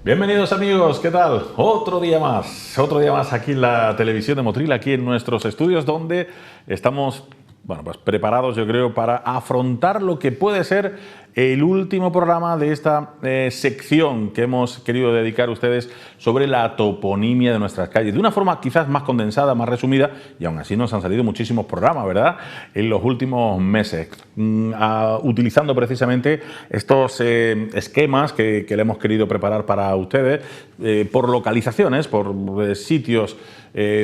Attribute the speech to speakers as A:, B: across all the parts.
A: Bienvenidos amigos, ¿qué tal? Otro día más aquí en la televisión de Motril, aquí en nuestros estudios donde estamos, bueno, pues preparados yo creo para afrontar lo que puede ser el último programa de esta sección que hemos querido dedicar a ustedes sobre la toponimia de nuestras calles, de una forma quizás más condensada, más resumida, y aún así nos han salido muchísimos programas, ¿verdad?, en los últimos meses, utilizando precisamente estos esquemas que le hemos querido preparar para ustedes, por localizaciones, por sitios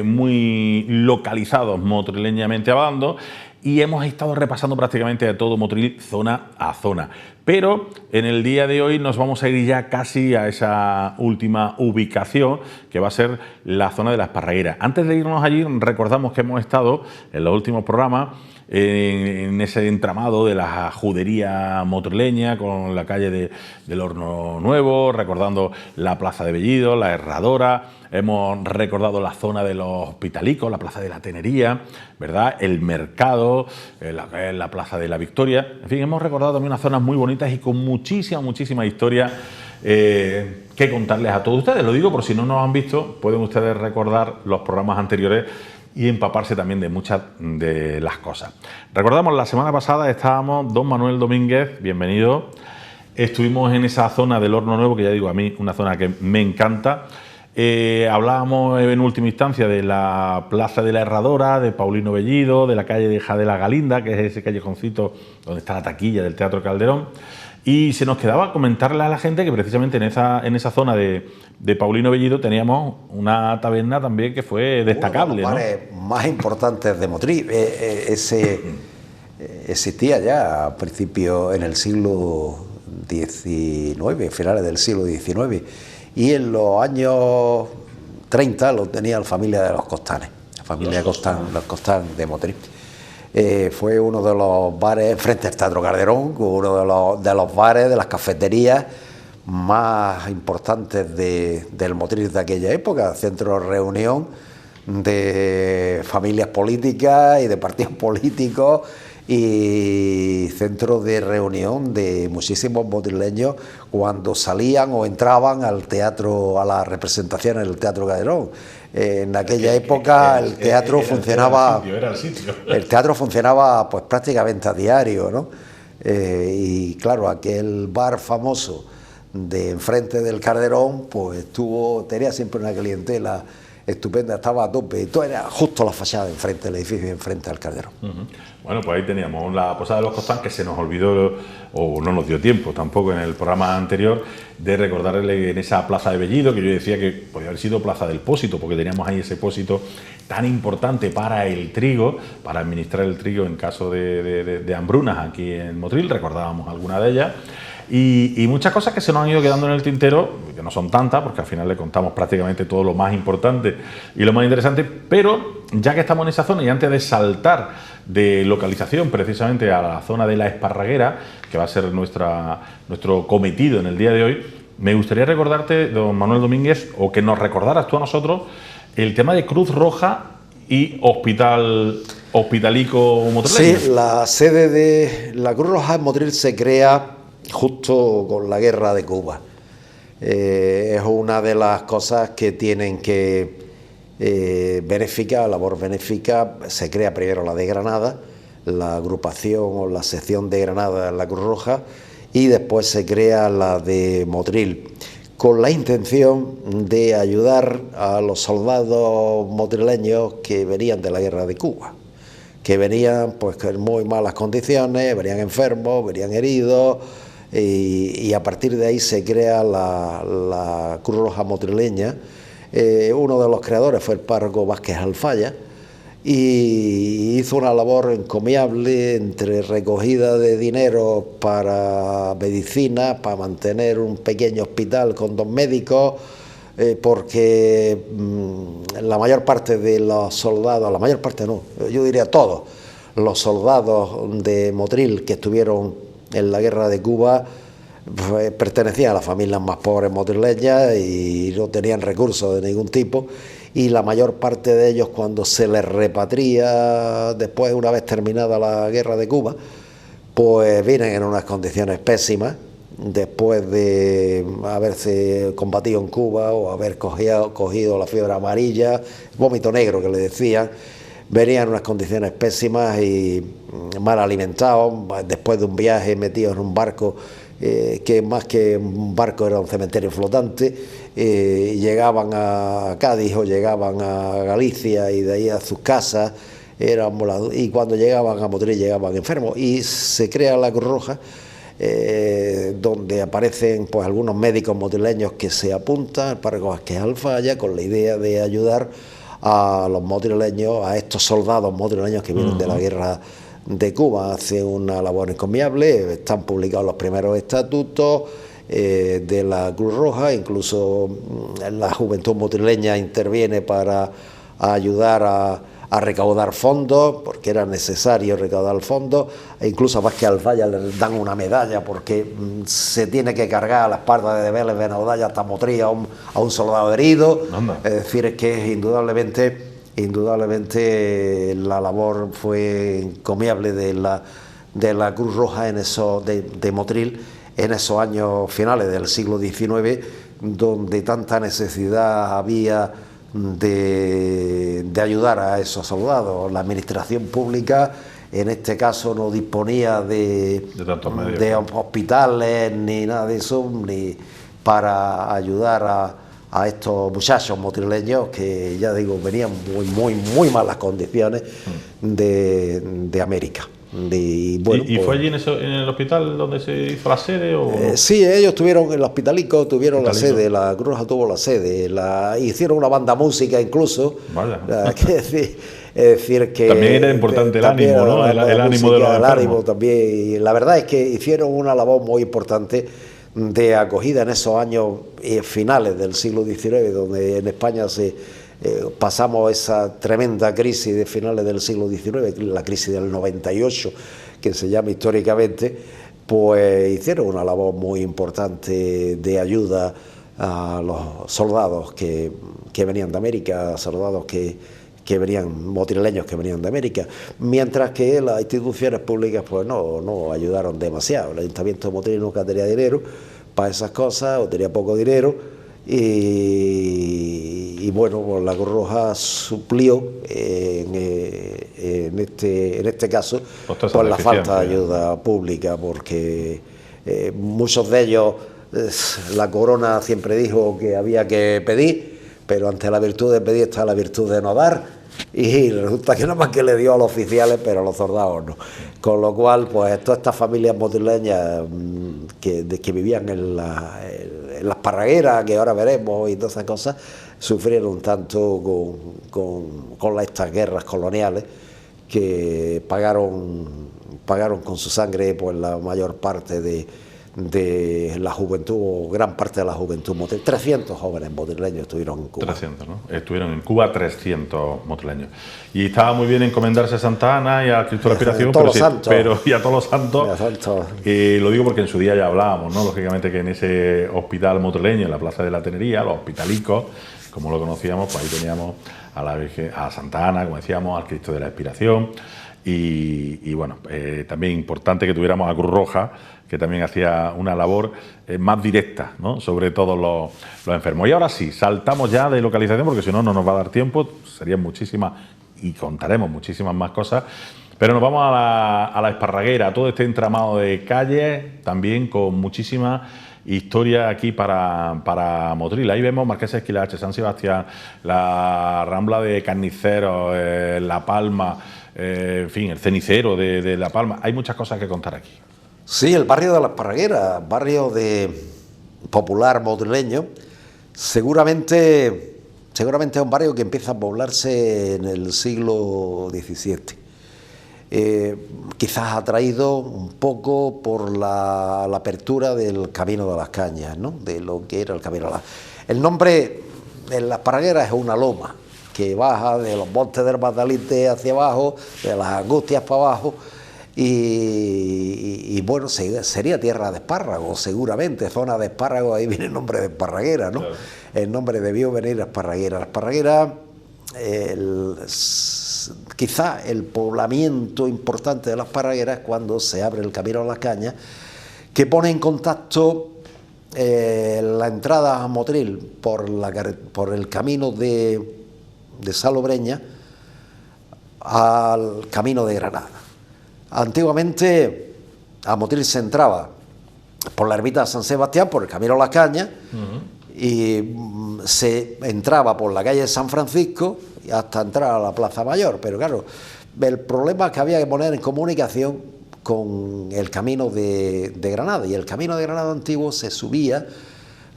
A: muy localizados motrileñamente hablando, y hemos estado repasando prácticamente a todo Motril, zona a zona. Pero en el día de hoy nos vamos a ir ya casi a esa última ubicación, que va a ser la zona de la Esparraguera. Antes de irnos allí, recordamos que hemos estado en los últimos programas en ese entramado de la judería motrileña, con la calle del Horno Nuevo, recordando la Plaza de Bellido, la Herradora. Hemos recordado la zona de los Hospitalicos, la Plaza de la Tenería, ¿verdad?, el Mercado, la Plaza de la Victoria. En fin, hemos recordado también unas zonas muy bonitas y con muchísima historia que contarles a todos ustedes. Lo digo por si no nos han visto, pueden ustedes recordar los programas anteriores y empaparse también de muchas de las cosas. Recordamos, la semana pasada estábamos don Manuel Domínguez, bienvenido. Estuvimos en esa zona del Horno Nuevo, que ya digo, a mí una zona que me encanta. Hablábamos en última instancia de la Plaza de la Herradora, de Paulino Bellido, de la calle de la Galinda, que es ese callejoncito donde está la taquilla del Teatro Calderón. Y se nos quedaba comentarle a la gente que precisamente en esa zona de Paulino Bellido teníamos una taberna también que fue destacable,
B: uno de los bares más importantes de Motril. Existía ya a principios en el siglo XIX, finales del siglo XIX, y en los años 30 lo tenía la familia de los Costanes, la familia los Costán de Motril. Fue uno de los bares frente al Teatro Calderón, uno de los bares, de las cafeterías más importantes del Motril de aquella época, centro de reunión de familias políticas y de partidos políticos, y centro de reunión de muchísimos motrileños cuando salían o entraban al teatro, a las representaciones del Teatro Calderón. En aquella época el teatro funcionaba, el teatro funcionaba pues prácticamente a diario, ¿no? Y claro, aquel bar famoso de enfrente del Calderón pues tenía siempre una clientela estupenda, estaba a tope, y todo era justo la fachada de enfrente del edificio, enfrente al Calderón.
A: Bueno, pues ahí teníamos la Posada de los Costán, que se nos olvidó, o no nos dio tiempo tampoco en el programa anterior, de recordarle en esa Plaza de Bellido, que yo decía que podía haber sido Plaza del Pósito, porque teníamos ahí ese pósito tan importante para el trigo, para administrar el trigo en caso de hambrunas aquí en Motril. Recordábamos alguna de ellas. Y muchas cosas que se nos han ido quedando en el tintero, que no son tantas, porque al final le contamos prácticamente todo lo más importante y lo más interesante, pero ya que estamos en esa zona y antes de saltar de localización precisamente a la zona de la Esparraguera, que va a ser nuestro cometido en el día de hoy, me gustaría recordarte, don Manuel Domínguez, o que nos recordaras tú a nosotros, el tema de Cruz Roja y Hospitalico Motrileño.
B: Sí, la sede de la Cruz Roja en Motril se crea justo con la guerra de Cuba. Es una de las cosas que tienen que labor benéfica. Se crea primero la de Granada, la agrupación o la sección de Granada en la Cruz Roja, y después se crea la de Motril, con la intención de ayudar a los soldados motrileños que venían de la guerra de Cuba, que venían pues en muy malas condiciones, venían enfermos, venían heridos, y a partir de ahí se crea la Cruz Roja Motrileña. Uno de los creadores fue el párroco Vázquez Alfaya, y hizo una labor encomiable entre recogida de dinero para medicina, para mantener un pequeño hospital con 2 médicos, porque la mayor parte de los soldados, la mayor parte no, yo diría todos los soldados de Motril que estuvieron en la guerra de Cuba pues, pertenecían a las familias más pobres motrileñas y no tenían recursos de ningún tipo, y la mayor parte de ellos, cuando se les repatria después, una vez terminada la guerra de Cuba, pues vienen en unas condiciones pésimas, después de haberse combatido en Cuba o haber cogido la fiebre amarilla, vómito negro que le decían. Venían en unas condiciones pésimas y mal alimentados, después de un viaje metidos en un barco que más que un barco era un cementerio flotante. Llegaban a Cádiz o llegaban a Galicia y de ahí a sus casas, y cuando llegaban a Motril llegaban enfermos, y se crea la Cruz Roja, donde aparecen pues algunos médicos motrileños que se apuntan al párroco Vázquez Alfaya con la idea de ayudar a los motrileños, a estos soldados motrileños que vienen de la guerra de Cuba. Hacen una labor encomiable, están publicados los primeros estatutos de la Cruz Roja, incluso la juventud motrileña interviene para ayudar a recaudar fondos, porque era necesario recaudar fondos, e incluso a Vázquez Alfaya le dan una medalla porque se tiene que cargar a la espalda de Vélez Benaudalla hasta Motril a un soldado herido. Es decir, es que indudablemente la labor fue encomiable de la Cruz Roja de Motril en esos años finales del siglo XIX, donde tanta necesidad había de ayudar a esos soldados. La administración pública en este caso no disponía de hospitales ni nada de eso, ni para ayudar a estos muchachos motrileños que, ya digo, venían muy malas condiciones de América.
A: ¿Y fue allí en el hospital donde se hizo la sede?
B: Sí, ellos tuvieron, el Hospitalico tuvieron la sede, la Cruz Roja tuvo la sede, hicieron una banda música incluso. Vaya. Es decir que
A: también era importante el ánimo, ¿no? El ánimo de los enfermos.
B: El ánimo también. Y la verdad es que hicieron una labor muy importante de acogida en esos años finales del siglo XIX, donde en España pasamos esa tremenda crisis de finales del siglo XIX, la crisis del 98, que se llama históricamente. Pues hicieron una labor muy importante de ayuda a los soldados que venían de América, soldados que venían, motrileños que venían de América, mientras que las instituciones públicas pues no ayudaron demasiado. El Ayuntamiento de Motril nunca tenía dinero para esas cosas, o tenía poco dinero, y bueno, pues la Cruz Roja suplió en este caso por la falta de ayuda pública, porque muchos de ellos, la corona siempre dijo que había que pedir, pero ante la virtud de pedir está la virtud de no dar, y resulta que nada más que le dio a los oficiales, pero a los soldados no. Con lo cual, pues todas estas familias motrileñas que vivían en las parragueras, que ahora veremos, y todas esas cosas, sufrieron tanto con estas guerras coloniales, que pagaron con su sangre pues la mayor parte de la juventud, o gran parte de la juventud motrileña. 300 jóvenes motrileños estuvieron en Cuba.
A: 300, ¿no? Estuvieron en Cuba 300 motrileños. Y estaba muy bien encomendarse a Santa Ana y a Cristo de la Aspiración, y a todos los santos. Lo digo porque en su día ya hablábamos, ¿no? Lógicamente que en ese hospital motrileño, en la Plaza de la Tenería, los hospitalicos, como lo conocíamos, pues ahí teníamos a la Virgen, a Santa Ana, como decíamos, al Cristo de la Aspiración. Y bueno, también importante que tuviéramos a Cruz Roja, que también hacía una labor más directa, ¿no?, sobre todos los enfermos. Y ahora sí, saltamos ya de localización, porque si no, no nos va a dar tiempo, serían muchísimas, y contaremos muchísimas más cosas, pero nos vamos a la Esparraguera, todo este entramado de calles, también con muchísima historia aquí para Motril. Ahí vemos Marqués de Esquilache, San Sebastián, la Rambla de Carniceros, La Palma, en fin, el cenicero de La Palma. Hay muchas cosas que contar aquí.
B: Sí, el barrio de la Esparraguera, barrio popular motrileño, seguramente es un barrio que empieza a poblarse en el siglo XVII. Quizás atraído un poco por la apertura del Camino de las Cañas, ¿no?, de lo que era el Camino de las Cañas. El nombre de la Esparraguera es una loma que baja de los montes del Magdalite hacia abajo, de las Angustias para abajo, y bueno, sería tierra de espárragos, seguramente, zona de espárragos, ahí viene el nombre de Esparraguera, ¿no? Claro. El nombre debió venir a Esparraguera. La Esparraguera, quizá el poblamiento importante de la Esparraguera es cuando se abre el Camino a las Cañas, que pone en contacto la entrada a Motril por el camino de Salobreña al camino de Granada. Antiguamente a Motril se entraba por la ermita de San Sebastián, por el camino a Las Cañas, y se entraba por la calle de San Francisco hasta entrar a la Plaza Mayor. Pero claro, el problema es que había que poner en comunicación con el camino de Granada, y el camino de Granada antiguo se subía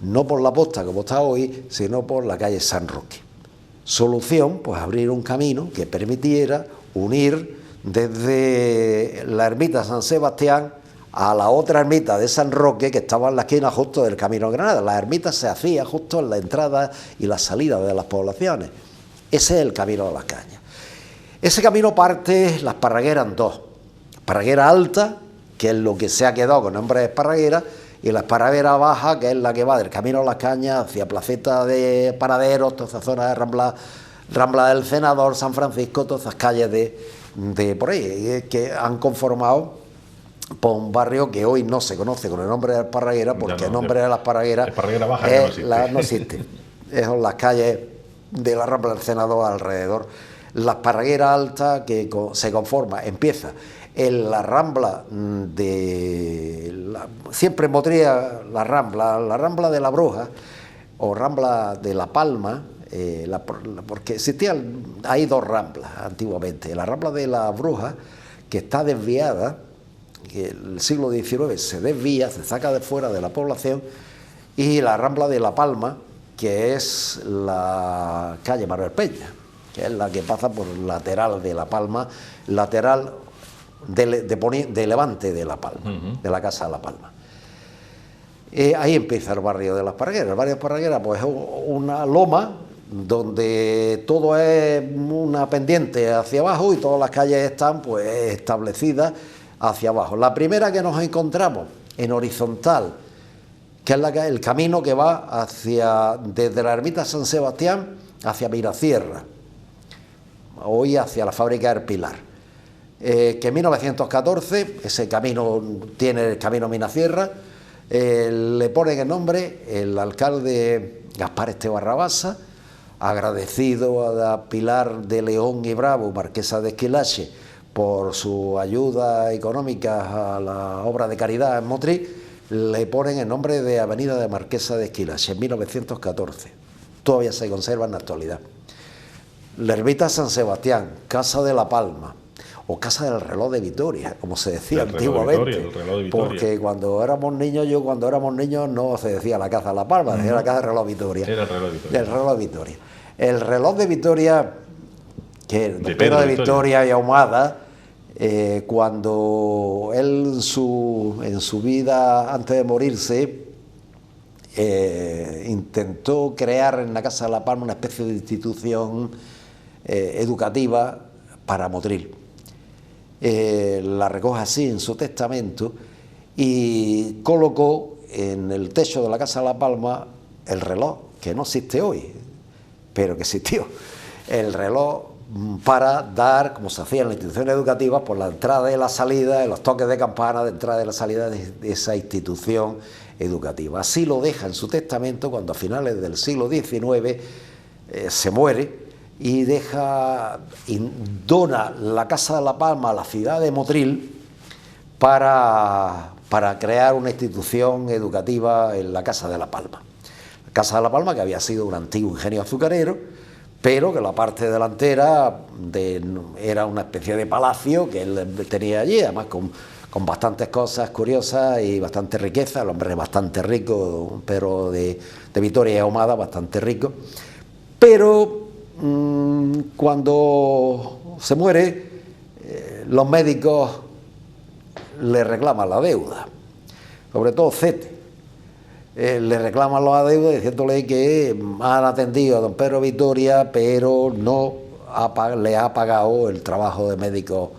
B: no por la Posta como está hoy, sino por la calle San Roque. Solución, pues abrir un camino que permitiera unir desde la ermita de San Sebastián a la otra ermita de San Roque, que estaba en la esquina justo del camino de Granada. La ermita se hacía justo en la entrada y la salida de las poblaciones. Ese es el camino de Las Cañas. Ese camino parte las Esparragueras en dos: Esparraguera Alta, que es lo que se ha quedado con nombre de Esparraguera, y la Esparraguera Baja, que es la que va del camino a Las Cañas hacia Placeta de Paraderos, toda esa zona de Rambla del Senador, San Francisco, todas esas calles de por ahí, que han conformado por un barrio que hoy no se conoce con el nombre de Esparraguera, porque el nombre de la Esparraguera
A: Baja
B: no existe. Son las calles de la Rambla del Senador alrededor. La Esparraguera Alta, que se conforma, empieza en la Rambla siempre en Motril, la Rambla de la Bruja o Rambla de la Palma, porque hay dos ramblas antiguamente: la Rambla de la Bruja, que está desviada, que el siglo XIX se desvía, se saca de fuera de la población, y la Rambla de la Palma, que es la calle Manuel Peña, que es la que pasa por el lateral de La Palma, lateral de levante de La Palma, de la Casa de La Palma. Ahí empieza el barrio de las Esparragueras. El barrio de Esparragueras, pues, es una loma donde todo es una pendiente hacia abajo y todas las calles están, pues, establecidas hacia abajo. La primera que nos encontramos en horizontal, que es el camino que va desde la ermita San Sebastián hacia Mirasierra, hoy hacia la fábrica del Pilar, que en 1914 ese camino tiene el camino Mirasierra, le ponen el nombre el alcalde Gaspar Esteban Rabasa, agradecido a Pilar de León y Bravo, marquesa de Esquilache, por su ayuda económica a la obra de caridad en Motril, le ponen el nombre de Avenida de Marquesa de Esquilache en 1914. Todavía se conserva en la actualidad. La ermita San Sebastián, Casa de La Palma, o Casa del Reloj de Vitoria, como se decía antiguamente, porque cuando éramos niños, no se decía la Casa de La Palma, era la Casa del Reloj Vitoria.
A: Era el reloj de Vitoria.
B: El reloj de Vitoria. El reloj de Vitoria, que de Pedro de Vitoria y Ahumada, cuando él en su vida antes de morirse intentó crear en la Casa de La Palma una especie de institución educativa para Motril. La recoge así en su testamento y colocó en el techo de la Casa de La Palma el reloj, que no existe hoy, pero que existió. El reloj para dar, como se hacía en las instituciones educativas, por la entrada y la salida, en los toques de campana de entrada y la salida de esa institución educativa. Así lo deja en su testamento cuando a finales del siglo XIX se muere y dona la Casa de La Palma a la ciudad de Motril para crear una institución educativa en la Casa de La Palma. La Casa de La Palma, que había sido un antiguo ingenio azucarero, pero que la parte delantera era una especie de palacio que él tenía allí, además con bastantes cosas curiosas y bastante riqueza. El hombre bastante rico, pero de Vitoria y Ahumada, bastante rico. Pero cuando se muere, los médicos le reclaman la deuda, sobre todo Cete. Le reclaman la deuda diciéndole que han atendido a don Pedro Vitoria, pero no le ha pagado el trabajo de médico.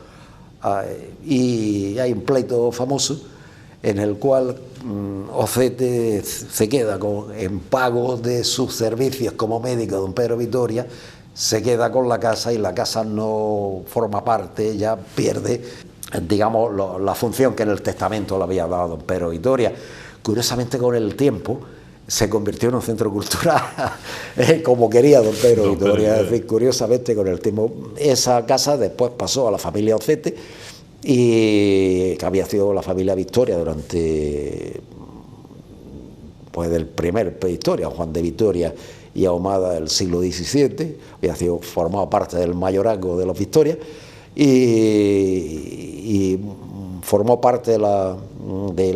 B: Y hay un pleito famoso en el cual Ocete se queda en pago de sus servicios como médico de don Pedro Vitoria, se queda con la casa y la casa no forma parte, ya pierde digamos, la función que en el testamento le había dado don Pedro Vitoria. Curiosamente, con el tiempo se convirtió en un centro cultural como quería don Pedro Vitoria. Es decir, curiosamente, con el tiempo, esa casa después pasó a la familia Ocete, y que había sido la familia Victoria durante, pues, del primer Victoria, Juan de Vitoria y Ahumada del siglo XVII, había sido formado parte del mayorazgo de los Victoria, y formó parte de la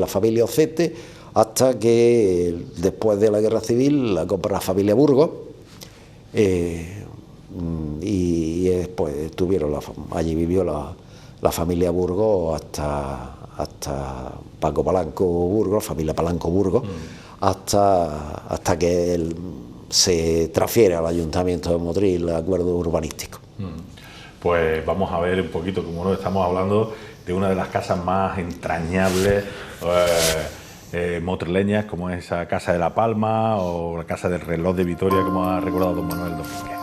B: familia Ocete, hasta que después de la guerra civil la compra la familia Burgos, y después allí vivió la familia Burgos hasta Paco Palanco Burgos, familia Palanco Burgos, hasta que él se transfiere al Ayuntamiento de Motril, el acuerdo urbanístico.
A: Pues vamos a ver un poquito, como nos estamos hablando de una de las casas más entrañables motrileñas, como es esa Casa de la Palma o la Casa del Reloj de Vitoria, como ha recordado don Manuel Domínguez.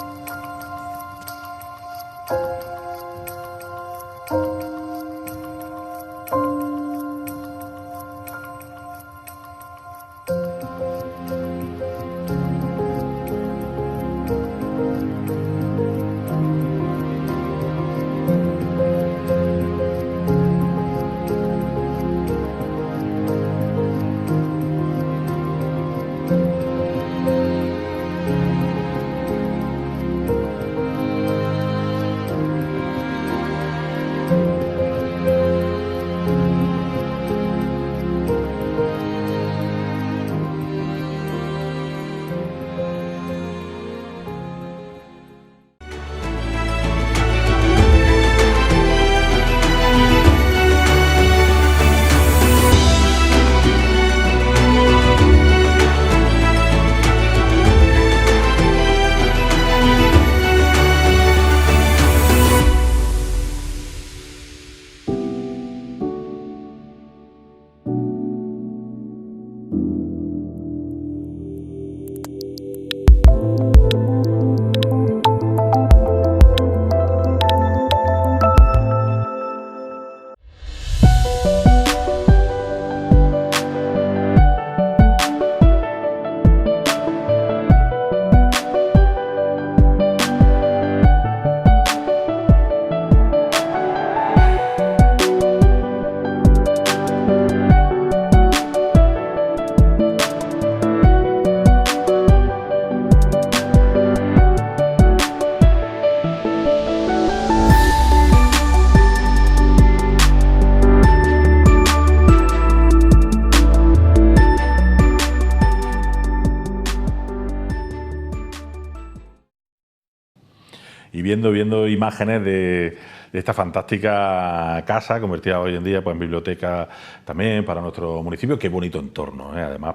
A: Y viendo imágenes de esta fantástica casa, convertida hoy en día, pues, en biblioteca también para nuestro municipio. Qué bonito entorno, además,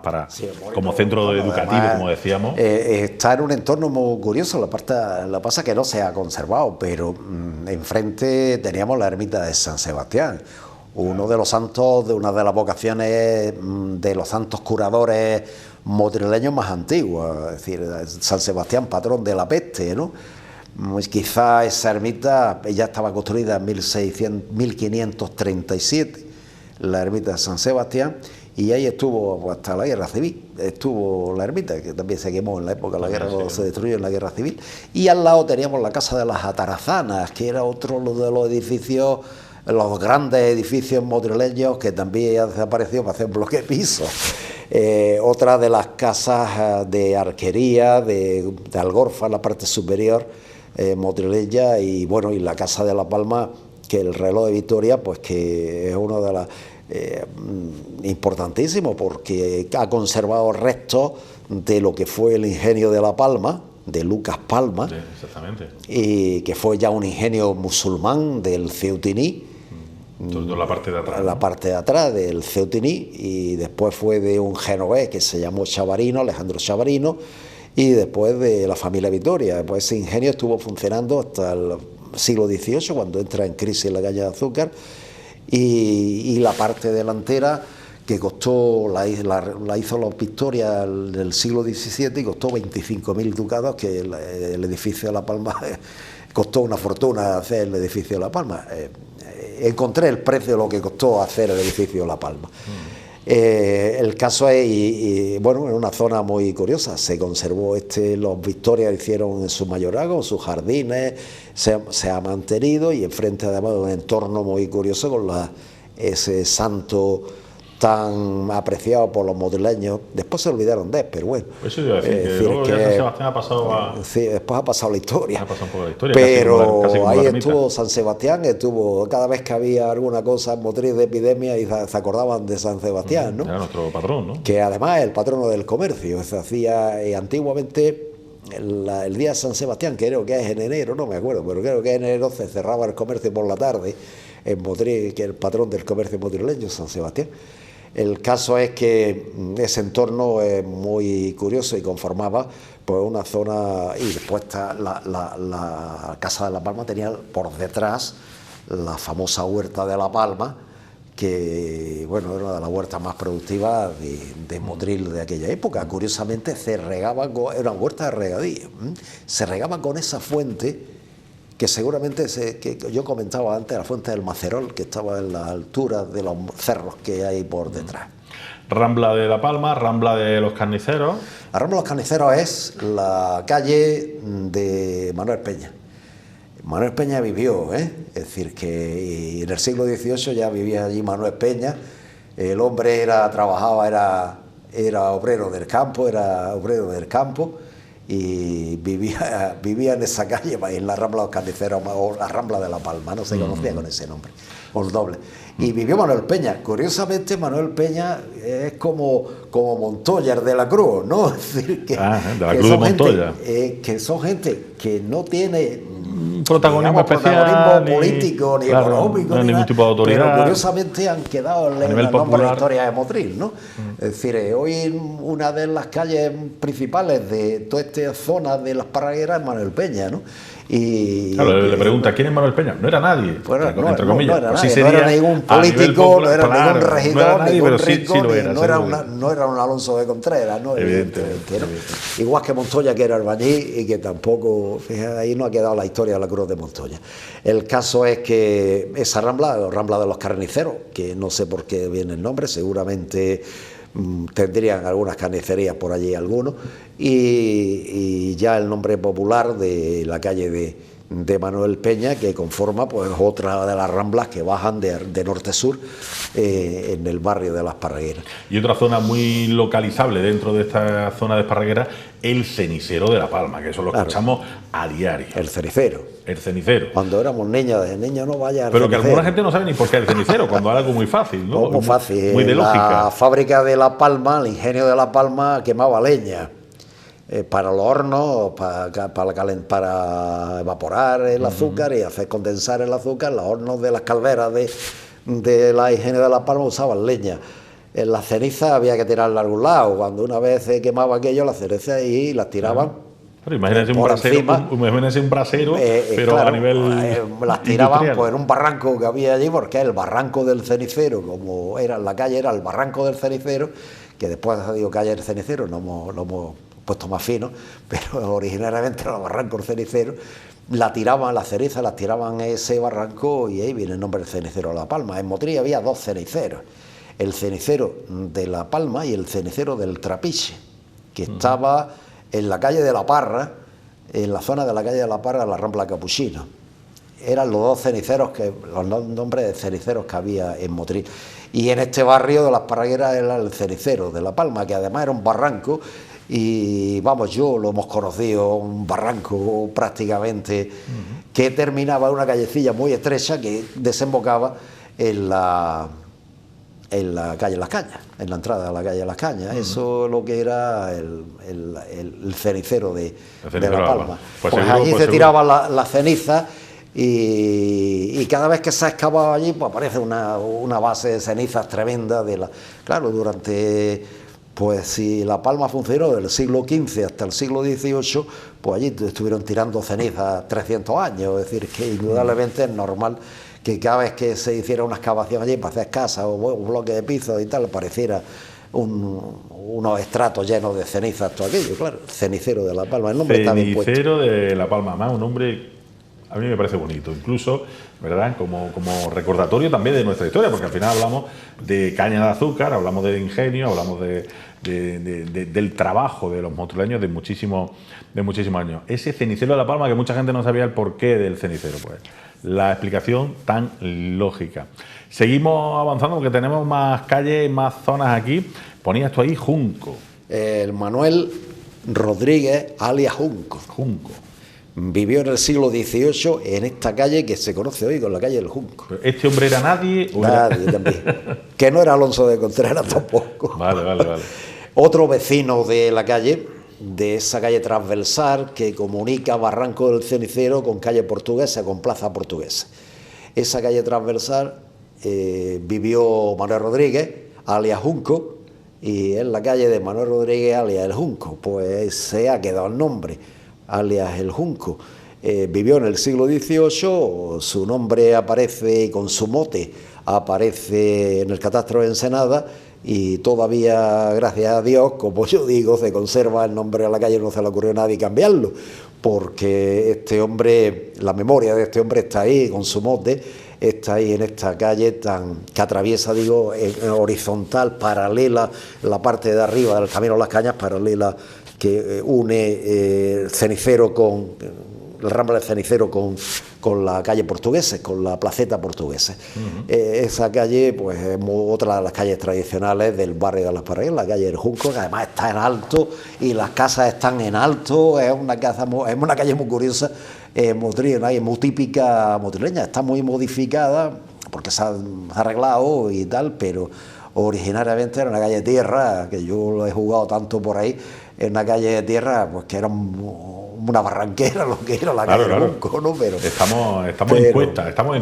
A: como centro educativo, además, como decíamos.
B: Está en un entorno muy curioso. La pasa que no se ha conservado, pero enfrente teníamos la ermita de San Sebastián, uno de los santos, de una de las vocaciones de los santos curadores motrileños más antiguos, es decir, San Sebastián, patrón de la peste, ¿no? Pues quizá esa ermita ya estaba construida en 1537, la ermita de San Sebastián, y ahí estuvo hasta la guerra civil. Estuvo la ermita, que también se quemó en la época de la guerra, se destruyó en la guerra civil. Y al lado teníamos la casa de las Atarazanas, que era otro de los edificios, los grandes edificios motrileños, que también ha desaparecido para hacer bloque piso. Otra de las casas de arquería, de Algorfa, en la parte superior, motrileña, y bueno, y la Casa de la Palma, que el reloj de Vitoria, pues que es uno de las importantísimo, porque ha conservado restos de lo que fue el ingenio de La Palma, de Lucas Palma,
A: sí, exactamente,
B: y que fue ya un ingenio musulmán del Ceutiní.
A: Toda la parte de atrás.
B: La parte de atrás del Ceutiní, y después fue de un genovés que se llamó Chavarino, Alejandro Chavarino, y después de la familia Vitoria. Pues ese ingenio estuvo funcionando hasta el siglo XVIII, cuando entra en crisis la caña de azúcar, y la parte delantera, que costó, la hizo los Victoria del siglo XVII, y costó 25.000 ducados, que el edificio de La Palma costó una fortuna hacer el edificio de La Palma. encontré el precio de lo que costó hacer el edificio La Palma. El caso es, bueno, en una zona muy curiosa, se conservó los Victorias hicieron en su mayorazgo, sus jardines, se ha mantenido, y enfrente además un entorno muy curioso con ese santo tan apreciado por los madrileños. Después se olvidaron de él, pero bueno.
A: Eso iba a decir, que luego ya San Sebastián ha pasado a...
B: Sí, después ha pasado la historia.
A: Ha pasado un poco la historia,
B: pero
A: casi como
B: ahí
A: la
B: estuvo San Sebastián, cada vez que había alguna cosa en Motril de epidemia, y se acordaban de San Sebastián, ¿no?
A: Era nuestro patrón, ¿no?
B: Que además es el patrono del comercio. Se hacía antiguamente... El día de San Sebastián, que creo que es en enero, no me acuerdo, pero creo que en enero se cerraba el comercio por la tarde en Motril, que es el patrón del comercio motrileño, San Sebastián. El caso es que ese entorno es muy curioso y conformaba pues una zona, y después la Casa de La Palma tenía por detrás la famosa huerta de La Palma, que bueno, era una de las huertas más productivas de Motril de aquella época. Curiosamente se regaba, era una huerta de regadío, se regaba con esa fuente que seguramente que yo comentaba antes, la fuente del Macerol, que estaba en la altura de los cerros que hay por detrás.
A: Rambla de La Palma, Rambla de los Carniceros.
B: La Rambla de los Carniceros es la calle de Manuel Peña. Manuel Peña vivió, es decir, que en el siglo XVIII ya vivía allí Manuel Peña. El hombre era obrero del campo, y vivía en esa calle, en la Rambla de los Carniceros, o la Rambla de La Palma, no se conocía con ese nombre, o el doble. Y vivió Manuel Peña. Curiosamente, Manuel Peña es como Montoya de la Cruz, ¿no? Es decir,
A: de la Cruz de Montoya.
B: Que son gente que no tiene
A: protagonismo
B: político, ni económico,
A: ni ningún tipo de autoridad.
B: Pero curiosamente han quedado en el nombre de la historia de Motril, ¿no? Es decir, hoy una de las calles principales de toda esta zona de las Parragueras es Manuel Peña, ¿no? Y
A: claro, le pregunta, ¿quién es Manuel Peña? No era nadie, entre comillas.
B: No era ningún político, no era ningún regidor, ningún rico, no era un Alonso de Contreras, ¿no? Evidentemente, ¿no? Igual que Montoya, que era albañil, y que tampoco, fíjate, ahí no ha quedado la historia de la Cruz de Montoya. El caso es que esa Rambla de los Carniceros, que no sé por qué viene el nombre, seguramente tendrían algunas carnicerías por allí algunos, y ya el nombre popular de la calle de Manuel Peña, que conforma pues otra de las ramblas que bajan de norte-sur en el barrio de Las Parragueras.
A: Y otra zona muy localizable dentro de esta zona de Esparraguera, el cenicero de La Palma, que eso lo escuchamos a diario.
B: El cenicero.
A: El cenicero.
B: Cuando éramos niños, de niño no vaya al
A: Pero
B: cenicero.
A: Que alguna gente no sabe ni por qué el cenicero, cuando era algo muy fácil, ¿no?
B: Muy fácil.
A: Muy de lógica.
B: La fábrica de La Palma, el ingenio de La Palma quemaba leña para los hornos, para evaporar el azúcar y hacer condensar el azúcar. Los hornos de las calderas de la ingenio de La Palma usaban leña. En las cenizas había que tirarla a algún lado. Cuando una vez se quemaba aquello, las cenizas y las tiraban.
A: Pero imagínense un brasero, pero
B: claro,
A: a nivel
B: las tiraban
A: industrial.
B: Pues en un barranco que había allí, porque el barranco del cenicero, como era la calle, era el barranco del cenicero, que después ha dicho calle del cenicero, lo hemos puesto más fino, pero originariamente era el barranco del cenicero. Las cerizas las tiraban en ese barranco, y ahí viene el nombre del cenicero de La Palma. En Motril había dos ceniceros, el cenicero de La Palma y el cenicero del Trapiche, que estaba en la calle de La Parra, en la zona de la calle de La Parra, la Rambla Capuchino. Eran los dos ceniceros, los nombres de ceniceros que había en Motril. Y en este barrio de Las Parragueras era el cenicero de La Palma, que además era un barranco, y vamos, yo lo hemos conocido, un barranco prácticamente, que terminaba en una callecilla muy estrecha que desembocaba en la calle Las Cañas, en la entrada de la calle Las Cañas. Eso es lo que era el cenicero de La Palma. Pues allí se tiraban las cenizas, y cada vez que se excavaba allí, pues aparece una base de cenizas tremenda claro, durante... Pues si La Palma funcionó del siglo XV hasta el siglo XVIII, pues allí estuvieron tirando cenizas 300 años. Es decir, que indudablemente es normal que cada vez que se hiciera una excavación allí para hacer casas o un bloque de pisos y tal, apareciera unos estratos llenos de cenizas, todo aquello, claro. Cenicero de La Palma, el nombre está bien puesto.
A: Cenicero de La Palma, más un nombre A mí me parece bonito, incluso, ¿verdad? Como recordatorio también de nuestra historia, porque al final hablamos de caña de azúcar, hablamos de ingenio, hablamos del trabajo de los motrileños de muchísimos años. Ese cenicero de La Palma, que mucha gente no sabía el porqué del cenicero, pues la explicación tan lógica. Seguimos avanzando porque tenemos más calles, más zonas aquí. Ponías tú ahí Junco.
B: El Manuel Rodríguez, alias Junco.
A: Junco.
B: Vivió en el siglo XVIII en esta calle que se conoce hoy con la calle del Junco.
A: ¿Este hombre era nadie?
B: Nadie también. Que no era Alonso de Contreras tampoco.
A: Vale.
B: Otro vecino de la calle, de esa calle transversal que comunica Barranco del Cenicero con calle Portuguesa, con Plaza Portuguesa. Esa calle transversal vivió Manuel Rodríguez, alias Junco, y en la calle de Manuel Rodríguez, alias el Junco, pues se ha quedado el nombre, alias el Junco. Vivió en el siglo XVIII, su nombre aparece con su mote, aparece en el catastro de Ensenada, y todavía, gracias a Dios, como yo digo, se conserva el nombre de la calle, no se le ocurrió a nadie cambiarlo, porque este hombre, la memoria de este hombre está ahí, con su mote, está ahí en esta calle que atraviesa, digo, en horizontal, paralela, la parte de arriba del Camino a las Cañas, paralela, que une Cenicero con el Rambla del Cenicero con la calle Portuguesa, con la placeta Portuguesa. Esa calle, pues, es otra de las calles tradicionales del barrio de Las Parreras, la calle del Junco, que además está en alto y las casas están en alto. Es una calle muy curiosa, muy típica motrileña. Está muy modificada porque se ha arreglado y tal, pero originariamente era una calle de tierra, que yo lo he jugado tanto por ahí, en una calle de tierra, pues que era una barranquera, lo que era la calle del Junco, ¿no? Pero
A: estamos en cuesta, estamos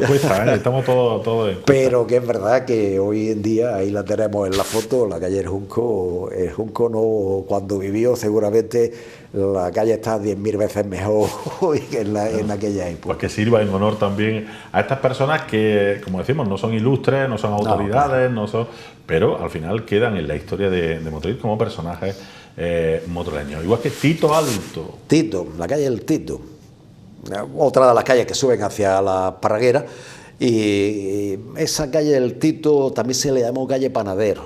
A: todos en cuesta.
B: Pero que es verdad que hoy en día, ahí la tenemos en la foto, la calle del Junco. El Junco, no, cuando vivió, seguramente la calle está 10.000 veces mejor que en aquella época.
A: Pues que sirva en honor también a estas personas que, como decimos, no son ilustres, no son autoridades, pero al final quedan en la historia de Motril como personajes motrileños. Igual que Tito Alto.
B: Tito, la calle del Tito. Otra de las calles que suben hacia la Parraguera. Y esa calle del Tito también se le llamó calle Panadero.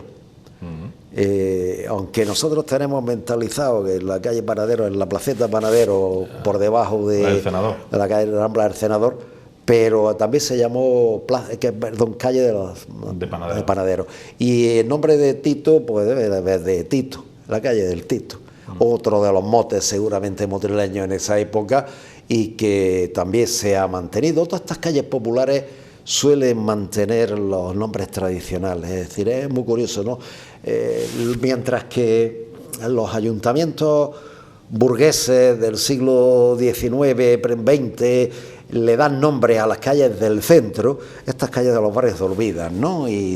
B: Aunque nosotros tenemos mentalizado que la calle Panadero es la placeta Panadero, por debajo de la calle Rambla del Senador, pero también se llamó calle de Panadero. Y el nombre de Tito, pues debe de Tito, la calle del Tito. Otro de los motes seguramente motrileños en esa época, y que también se ha mantenido. Todas estas calles populares suelen mantener los nombres tradicionales, es decir, es muy curioso, ¿no? Mientras que los ayuntamientos burgueses del siglo XIX, XX, le dan nombre a las calles del centro, estas calles de los barrios se olvidan, ¿no? Y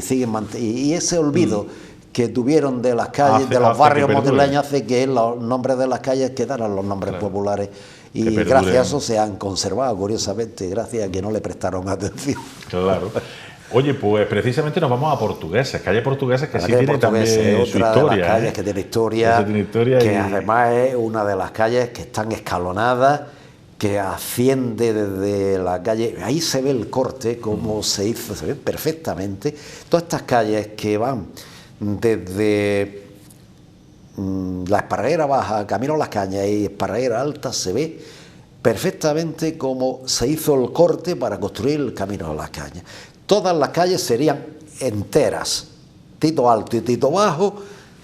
B: ese olvido que tuvieron de las calles, de los barrios motrileños, hace que los nombres de las calles quedaran los nombres populares. Y gracias a eso se han conservado, curiosamente, gracias a que no le prestaron atención.
A: Claro. Oye, pues precisamente nos vamos a Portugueses, calle Portuguesas, que sí tiene también su historia.
B: Otra de las calles que tiene historia, que además es una de las calles que están escalonadas, que asciende desde la calle. Ahí se ve el corte, cómo se hizo, se ve perfectamente. Todas estas calles que van desde la Esparraguera Baja, Camino a las Cañas y Esparraguera Alta, se ve perfectamente cómo se hizo el corte para construir el Camino a las Cañas. Todas las calles serían enteras. Tito Alto y Tito Bajo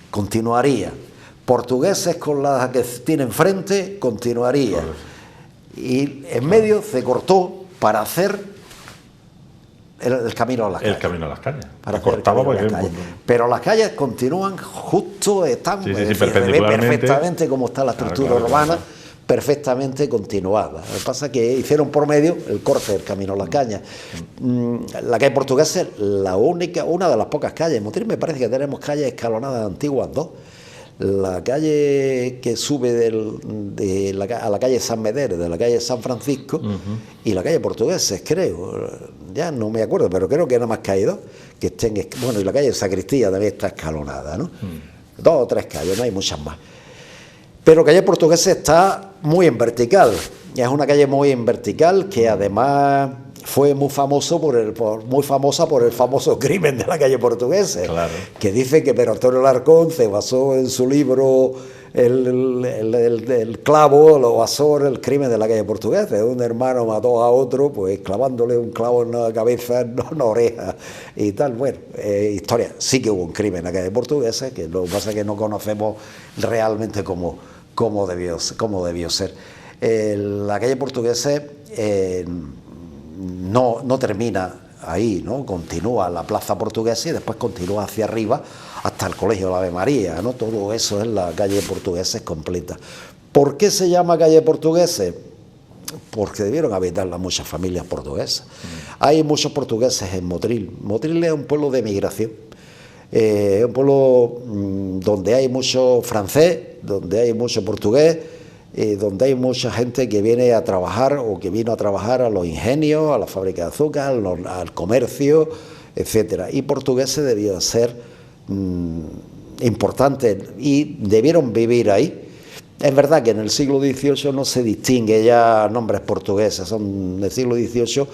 B: continuaría. Portugueses, con las que tiene enfrente, continuaría. Y en medio se cortó para hacer el Camino a las Cañas.
A: El Camino a las Cañas.
B: Para cortaba, por ejemplo. Pero las calles continúan justo, están perfectamente como está la estructura urbana, perfectamente continuada. Lo que pasa es que hicieron por medio el corte del Camino a las Cañas. La calle Portuguesa es una de las pocas calles. En Motril me parece que tenemos calles escalonadas antiguas, dos. La calle que sube a la calle San Medero, de la calle San Francisco, y la calle Portugueses, creo, ya no me acuerdo, pero creo que nada más que hay dos, que estén, bueno, y la calle Sacristía también está escalonada, ¿no? 2 o 3 calles, no hay muchas más. Pero calle Portugueses está muy en vertical, es una calle muy en vertical, que además fue muy famosa por el famoso crimen de la calle Portuguesa,
A: claro,
B: que dice que Pedro Antonio Alarcón se basó en su libro el clavo, lo basó en el crimen de la calle Portuguesa. Un hermano mató a otro, pues clavándole un clavo en la cabeza, en una oreja y tal. Bueno, historia. Sí que hubo un crimen en la calle Portuguesa, que lo que pasa es que no conocemos realmente cómo debió ser. La calle Portuguesa no termina ahí, ¿no? Continúa la Plaza Portuguesa y después continúa hacia arriba hasta el Colegio de la Ave María, ¿no? Todo eso es la calle Portuguesa completa. ¿Por qué se llama calle Portuguesa? Porque debieron habitarla muchas familias portuguesas. Hay muchos portugueses en Motril. Motril es un pueblo de migración. Es un pueblo donde hay mucho francés, donde hay mucho portugués, donde hay mucha gente que viene a trabajar o que vino a trabajar a los ingenios, a la fábrica de azúcar, al comercio, etcétera. Y portugueses debieron ser importantes y debieron vivir ahí. Es verdad que en el siglo XVIII no se distingue ya nombres portugueses, en el siglo XVIII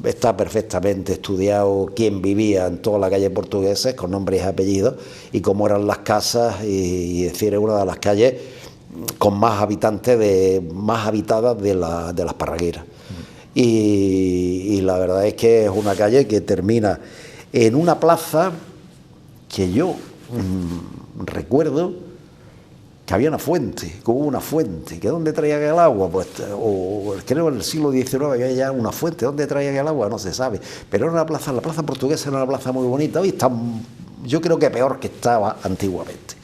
B: está perfectamente estudiado quién vivía en toda la calle Portuguesa, con nombres y apellidos, y cómo eran las casas, y decir, es una de las calles con más habitantes, más habitadas de las Parragueras. Y la verdad es que es una calle que termina en una plaza que yo recuerdo que había una fuente, que hubo una fuente, que ¿dónde traían el agua? Pues, creo que en el siglo XIX había ya una fuente, ¿dónde traían el agua? No se sabe, pero era una plaza, la plaza Portuguesa era una plaza muy bonita, hoy está, yo creo que peor que estaba antiguamente.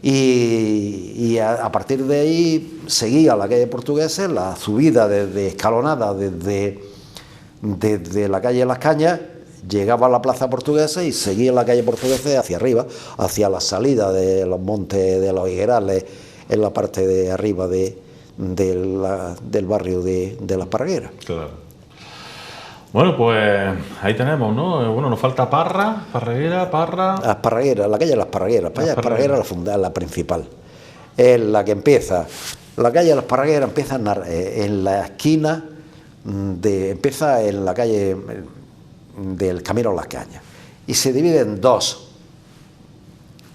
B: Y a partir de ahí seguía la calle Portuguesa, la subida desde escalonada desde la calle Las Cañas, llegaba a la Plaza Portuguesa y seguía la calle Portuguesa hacia arriba, hacia la salida de los montes de los Higuerales, en la parte de arriba del barrio de Las Parragueras.
A: Claro. Bueno, pues ahí tenemos, ¿no? Bueno, nos falta Parra, Parraguera, Parra...
B: Las Parragueras, la calle de Las Parragueras, Las Parragueras la principal, es la que empieza, la calle de Las Parragueras empieza en la esquina, empieza en la calle del Camino a Las Cañas, y se divide en dos.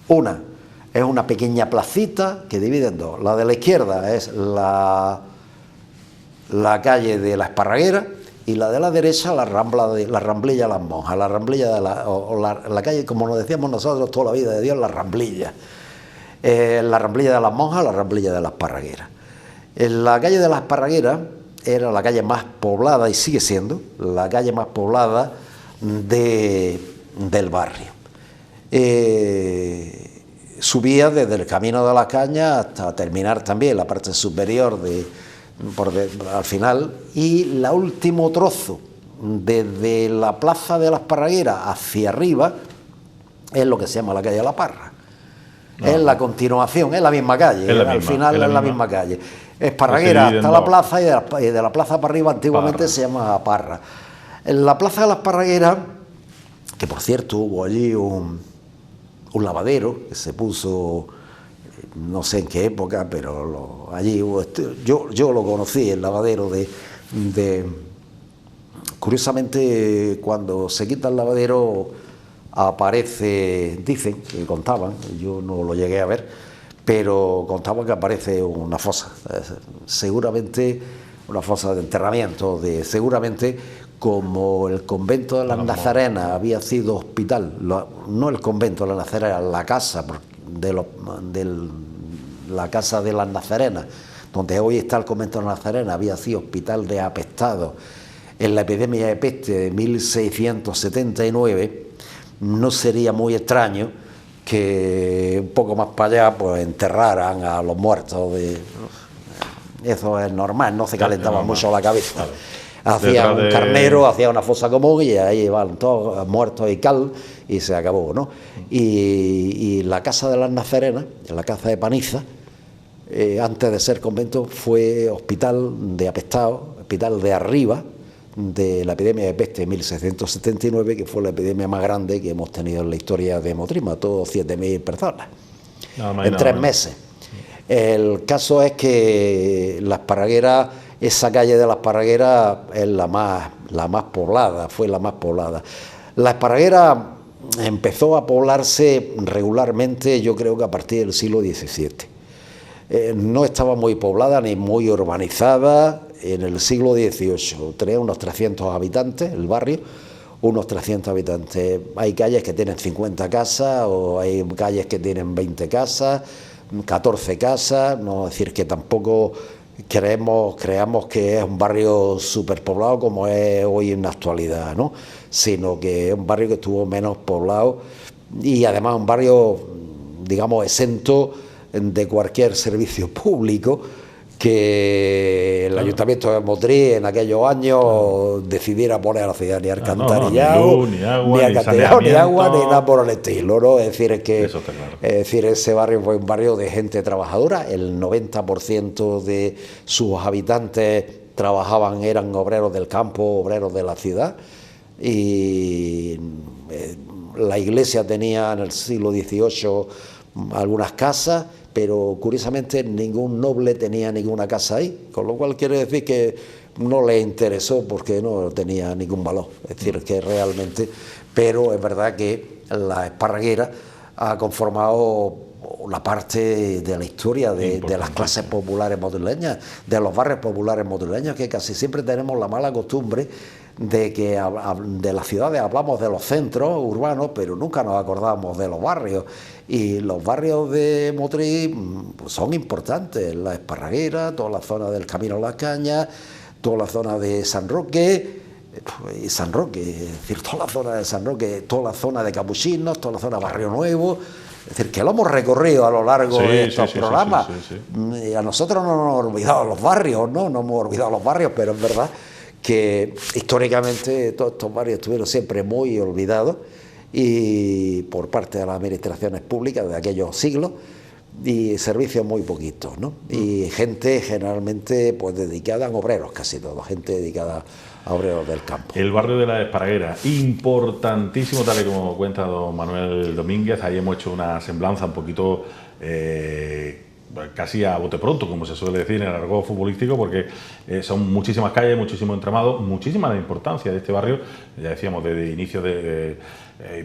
B: Una es una pequeña placita que divide en dos. La de la izquierda es la calle de la Esparraguera, y la de la derecha la ramblilla de las monjas, la ramblilla de la calle, como nos decíamos nosotros toda la vida de Dios, la ramblilla de las monjas, la ramblilla de las Parragueras. En la calle de las Parragueras era la calle más poblada, y sigue siendo la calle más poblada del barrio. Subía desde el Camino de las Cañas hasta terminar también la parte superior al final, y el último trozo desde la Plaza de las Parragueras hacia arriba es lo que se llama la calle de la Parra. Es la continuación, es la misma calle, al final es la misma calle. Esparraguera hasta la plaza, y de la plaza para arriba antiguamente se llama Parra. En la Plaza de las Parragueras, que por cierto hubo allí un lavadero que se puso, no sé en qué época, pero allí hubo, yo lo conocí, el lavadero curiosamente, cuando se quita el lavadero aparece, dicen, que contaban, yo no lo llegué a ver, pero contaban que aparece una fosa, seguramente una fosa de enterramiento, seguramente como el convento de las Nazarenas había sido hospital, no el convento de las Nazarenas, la casa la casa de las Nazarenas, donde hoy está el convento de las Nazarenas, había sido hospital de apestados en la epidemia de peste de 1679, no sería muy extraño que un poco más para allá pues enterraran a los muertos. Eso es normal, no se calentaba mucho la cabeza. Hacían un carnero, hacían una fosa común y ahí iban todos muertos y cal, y se acabó, ¿no? Y la casa de las Nazarenas, la casa de Paniza, antes de ser convento, fue hospital de apestados, hospital de arriba de la epidemia de peste de 1679, que fue la epidemia más grande que hemos tenido en la historia de Motril, mató 7.000 personas en 3 meses. El caso es que las Parragueras esa calle de la Esparraguera es la más poblada, fue la más poblada. La Esparraguera empezó a poblarse regularmente, yo creo que a partir del siglo XVII. No estaba muy poblada ni muy urbanizada en el siglo XVIII, tenía unos 300 habitantes el barrio, unos 300 habitantes. Hay calles que tienen 50 casas o hay calles que tienen 20 casas, 14 casas, no es decir que tampoco creamos que es un barrio superpoblado como es hoy en la actualidad, ¿no? Sino que es un barrio que estuvo menos poblado y además un barrio, digamos, exento de cualquier servicio público que el Ayuntamiento de Motril en aquellos años decidiera poner a la ciudad ni alcantarillado,
A: ni agua,
B: ni alcantarillado, ni agua, ni nada por el estilo, ¿no? Es decir, ese barrio fue un barrio de gente trabajadora, el 90% de sus habitantes eran obreros del campo, obreros de la ciudad, y la iglesia tenía en el siglo XVIII algunas casas, pero curiosamente ningún noble tenía ninguna casa ahí, con lo cual quiere decir que no le interesó porque no tenía ningún valor, es decir, que realmente, pero es verdad que la Esparraguera ha conformado una parte de la historia de las clases populares motrileñas, de los barrios populares motrileños, que casi siempre tenemos la mala costumbre de que de las ciudades hablamos de los centros urbanos, pero nunca nos acordamos de los barrios. Y los barrios de Motril pues son importantes, la Esparraguera, toda la zona del Camino a las Cañas, toda la zona de San Roque, es decir, toda la zona de San Roque, toda la zona de Capuchinos, toda la zona de Barrio Nuevo. Es decir, que lo hemos recorrido a lo largo de estos programas. Y a nosotros no nos hemos olvidado los barrios, no hemos olvidado los barrios, pero es verdad que históricamente todos estos barrios estuvieron siempre muy olvidados y por parte de las administraciones públicas de aquellos siglos, y servicios muy poquitos, ¿no? Y gente generalmente pues dedicada a obreros, casi todo, gente dedicada a obreros del campo.
A: El barrio de la Esparraguera, importantísimo, tal y como cuenta don Manuel Domínguez. Ahí hemos hecho una semblanza un poquito casi a bote pronto, como se suele decir en el argot futbolístico, porque son muchísimas calles, muchísimo entramado, muchísima la importancia de este barrio. Ya decíamos, desde inicio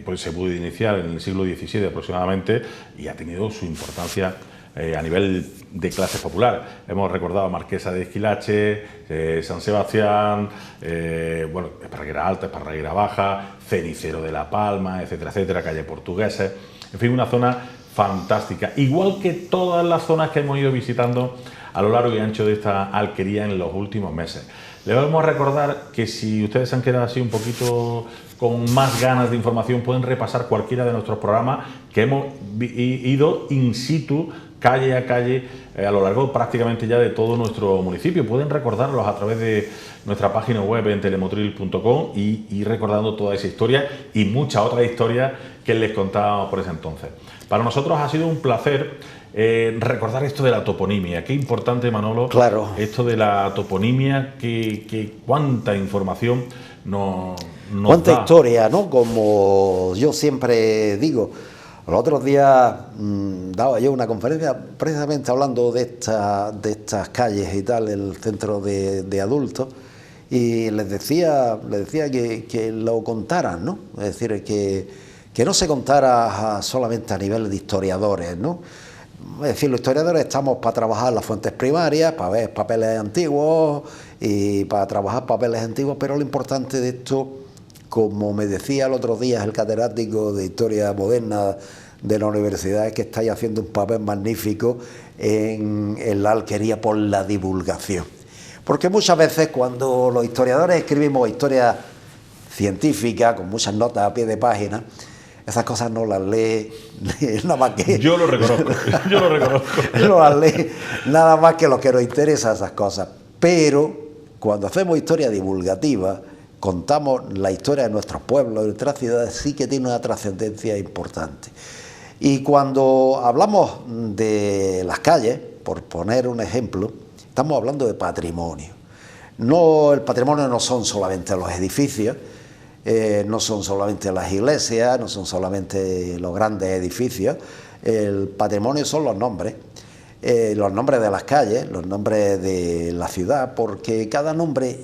A: pues se pudo iniciar en el siglo XVII aproximadamente y ha tenido su importancia a nivel de clase popular. Hemos recordado Marquesa de Esquilache, San Sebastián, bueno, Esparraguera Alta, Esparraguera Baja, Cenicero de la Palma, etcétera, etcétera, calle Portugueses, en fin, una zona fantástica, igual que todas las zonas que hemos ido visitando a lo largo y ancho de esta alquería en los últimos meses. Les vamos a recordar que si ustedes se han quedado así un poquito con más ganas de información, pueden repasar cualquiera de nuestros programas que hemos ido in situ, calle a calle, a lo largo prácticamente ya de todo nuestro municipio. Pueden recordarlos a través de nuestra página web en telemotril.com y ir recordando toda esa historia y muchas otras historias que les contábamos por ese entonces. Para nosotros ha sido un placer recordar esto de la toponimia. Qué importante, Manolo,
B: claro,
A: esto de la toponimia, que cuánta información nos
B: cuánta
A: da.
B: Historia, ¿no? Como yo siempre digo, los otros días daba yo una conferencia precisamente hablando de estas calles y tal, el centro de adultos, y les decía que lo contaran, ¿no? Es decir, que no se contara solamente a nivel de historiadores, ¿no? Es decir, los historiadores estamos para trabajar las fuentes primarias, para ver papeles antiguos y para trabajar papeles antiguos, pero lo importante de esto, como me decía el otro día el catedrático de Historia Moderna de la universidad, es que estáis haciendo un papel magnífico en la alquería por la divulgación. Porque muchas veces cuando los historiadores escribimos historia científica, con muchas notas a pie de página, esas cosas no las lee nada más que...
A: Yo lo reconozco, yo lo reconozco.
B: No las lee nada más que los que nos interesan esas cosas. Pero cuando hacemos historia divulgativa, contamos la historia de nuestros pueblos, de nuestras ciudades, sí que tiene una trascendencia importante. Y cuando hablamos de las calles, por poner un ejemplo, estamos hablando de patrimonio. El patrimonio no son solamente los edificios, no son solamente las iglesias, no son solamente los grandes edificios. El patrimonio son los nombres. los nombres de las calles, los nombres de la ciudad, porque cada nombre,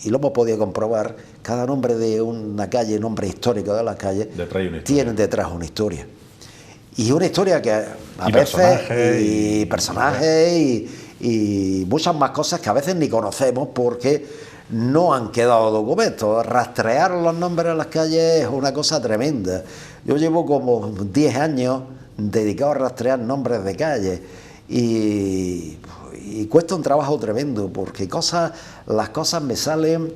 B: y lo hemos podido comprobar, cada nombre de una calle, nombre histórico de las calles, tiene detrás una historia. Y una historia que a veces, personajes y muchas más cosas que a veces ni conocemos porque no han quedado documentos. Rastrear los nombres de las calles es una cosa tremenda. Yo llevo como 10 años dedicado a rastrear nombres de calles y cuesta un trabajo tremendo porque las cosas me salen.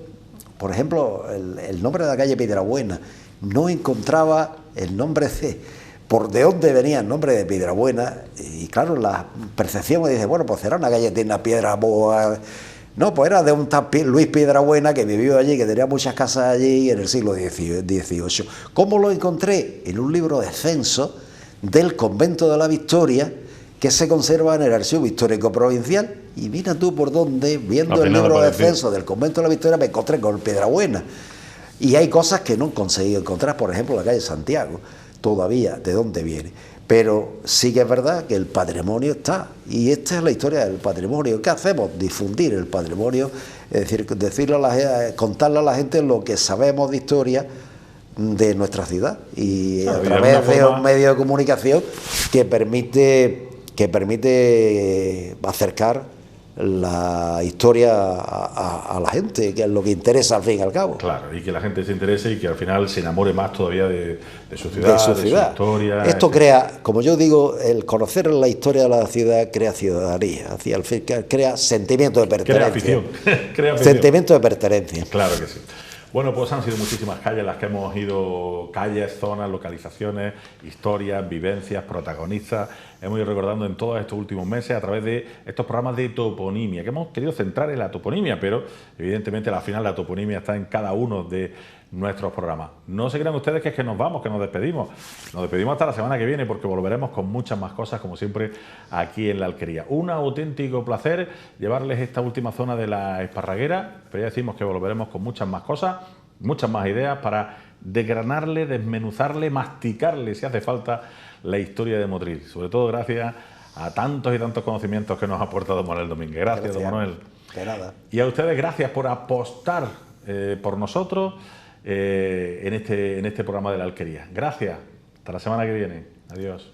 B: Por ejemplo, el nombre de la calle Piedrabuena, no encontraba el nombre por de dónde venía el nombre de Piedrabuena, y claro, la percepción me dice, bueno, pues era una calle que tiene una piedra boa. No, pues era de un tal Luis Piedrabuena que vivió allí, que tenía muchas casas allí en el siglo XVIII. ¿Cómo lo encontré? En un libro de censo del Convento de la Victoria, que se conserva en el Archivo Histórico Provincial, y mira tú por dónde, viendo el libro de censo del Convento de la Victoria, me encontré con Piedrabuena. Y hay cosas que no he conseguido encontrar, por ejemplo, la calle Santiago, todavía, de dónde viene. Pero sí que es verdad que el patrimonio está, y esta es la historia del patrimonio. ¿Qué hacemos? Difundir el patrimonio, es decir, contarle a la gente lo que sabemos de historia de nuestra ciudad, y a través de un medio de comunicación que permite acercar la historia a la gente, que es lo que interesa al fin y al cabo.
A: Claro, y que la gente se interese y que al final se enamore más todavía de su ciudad, de su historia.
B: Esto crea, como yo digo, el conocer la historia de la ciudad crea ciudadanía, hacia el fin, crea sentimiento de pertenencia.
A: Crea afición.
B: Sentimiento de pertenencia.
A: Claro que sí. Bueno, pues han sido muchísimas calles las que hemos ido, calles, zonas, localizaciones, historias, vivencias, protagonistas. Hemos ido recordando en todos estos últimos meses a través de estos programas de toponimia, que hemos querido centrar en la toponimia, pero evidentemente al final la toponimia está en cada uno de nuestros programas. No se crean ustedes que es que nos vamos, que nos despedimos. Nos despedimos hasta la semana que viene porque volveremos con muchas más cosas, como siempre, aquí en La Alquería. Un auténtico placer llevarles esta última zona de la Esparraguera, pero ya decimos que volveremos con muchas más cosas, muchas más ideas para desgranarle, desmenuzarle, masticarle, si hace falta, la historia de Motril. Sobre todo gracias a tantos y tantos conocimientos que nos ha aportado Manuel Domínguez. Gracias, don Manuel.
B: De nada.
A: Y a ustedes, gracias por apostar por nosotros en este programa de La Alquería. Gracias. Hasta la semana que viene. Adiós.